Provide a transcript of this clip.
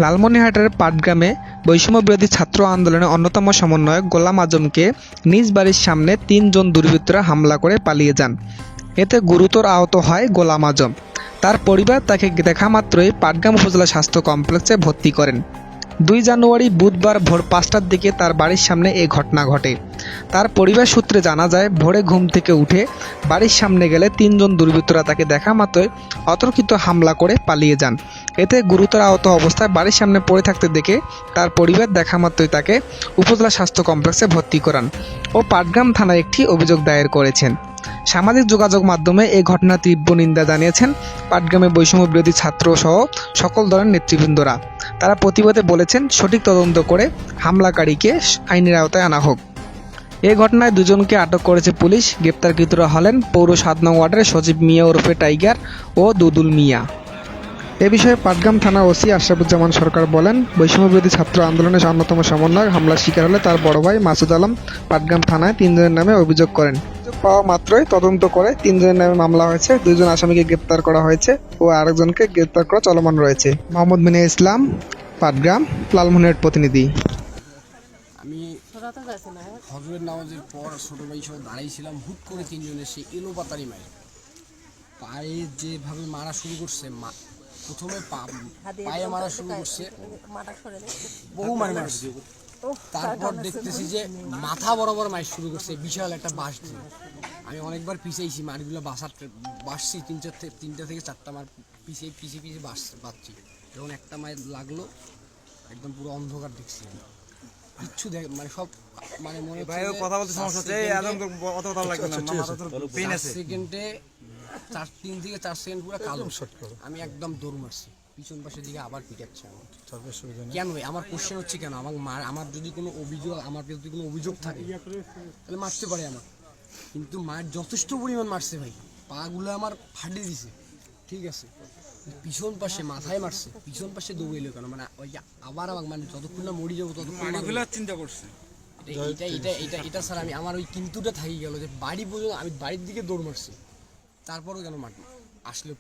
লালমনিরহাটের পাটগ্রামে বৈষম্যবিরোধী ছাত্র আন্দোলনের অন্যতম সমন্বয়ক গোলাম আজমকে নিজ বাড়ির সামনে ৩ জন দুর্বৃত্তরা হামলা করে পালিয়ে যান। এতে গুরুতর আহত হয় গোলাম আজম। তার পরিবার তাকে দেখা মাত্রই পাটগ্রাম উপজেলা স্বাস্থ্য কমপ্লেক্সে ভর্তি করেন। ২ জানুয়ারি বুধবার ভোর ৫টার দিকে তার বাড়ির সামনে এ ঘটনা ঘটে। তার পরিবার সূত্রে জানা যায়, ভোরে ঘুম থেকে উঠে বাড়ির সামনে গেলে ৩ জন দুর্বৃত্তরা তাকে দেখা মাত্রই অতর্কিত হামলা করে পালিয়ে যান। এতে গুরুতর আহত অবস্থায় বাড়ির সামনে পড়ে থাকতে দেখে তার পরিবার দেখা মাত্রই তাকে উপজেলা স্বাস্থ্য কমপ্লেক্সে ভর্তি করান ও পাটগ্রাম থানায় একটি অভিযোগ দায়ের করেছেন। সামাজিক যোগাযোগ মাধ্যমে এই ঘটনার তীব্র নিন্দা জানিয়েছেন পাটগ্রামে বৈষম্য বিরোধী ছাত্র সহ সকল দলের নেতৃবৃন্দরা। তারা প্রতিবাদে বলেছেন, সঠিক তদন্ত করে হামলাকারীকে আইনের আওতায় আনা হোক। এ ঘটনায় ২ জনকে আটক করেছে পুলিশ। গ্রেপ্তারকৃতরা হলেন পৌর ৭ নং ওয়ার্ডের সজীব মিয়া ওরফে টাইগার ও দুদুল মিয়া। এ বিষয়ে পাটগ্রাম থানা ওসি আশরাফুজ্জামান সরকার বলেন, বৈষম্যবিরোধী ছাত্র আন্দোলনের অন্যতম সমন্বয়ক হামলার শিকার হলে তার বড় ভাই মাসুদ আলম পাটগ্রাম থানায় ৩ জনের নামে অভিযোগ করেন। অভিযোগ পাওয়া মাত্রই তদন্ত করে ৩ জনের নামে মামলা হয়েছে। ২ জন আসামিকে গ্রেপ্তার করা হয়েছে ও আরেকজনকে গ্রেপ্তার করা চলমান রয়েছে। মোহাম্মদ মিনা ইসলাম, পাটগ্রাম, লালমনিরহাট প্রতিনিধি। আমি হজরের নামাজের পর ছোট ভাই সব দাঁড়াইছিলাম, হুট করে 3 জন এসে এলো পাতারি মারে পায়ে যেভাবে মারা শুরু করছে, প্রথমে পায়ে মারা শুরু করছে, বহু মারি মারছে। তারপর দেখতেছি যে মাথা বরাবর মার শুরু করছে, বিশাল একটা বাঁশ দিয়ে। আমি অনেকবার পিছাইছি, মারগুলো বাসছি 3টা থেকে 4টা মার পিছিয়ে বাঁচছি। যখন একটা মায়ের লাগলো, একদম পুরো অন্ধকার দেখছি, কিচ্ছু দেখ মানে সব মানে মনে কথা বলতে সমস্যা হচ্ছে। সেকেন্ডে 3 থেকে 4 সেকেন্ড পুরো কালো। আমি একদম দৌড় মারছি, পিছন পাশের দিকে আবার পিটাচ্ছে। কেন আমার কোশ্চেন হচ্ছে, কেন আমার যদি কোনো অভিযোগ থাকে তাহলে মারতে পারে আমার, কিন্তু মায়ের যথেষ্ট পরিমাণ মারছে ভাই, পা গুলো আমার ফাটিয়ে দিছে, ঠিক আছে। পিছন পাশে মাথায় মারছে, পিছন পাশে দৌড়াইলো কেন, মানে ওই আবার মানে যতক্ষণ না মরি যাবো ততক্ষণ চিন্তা করছে। এটা স্যার আমি আমার ওই কিন্তুটা থাকি গেল যে বাড়ি পর্যন্ত আমি বাড়ির দিকে দৌড় মারছি, তারপরও কেন আসলো।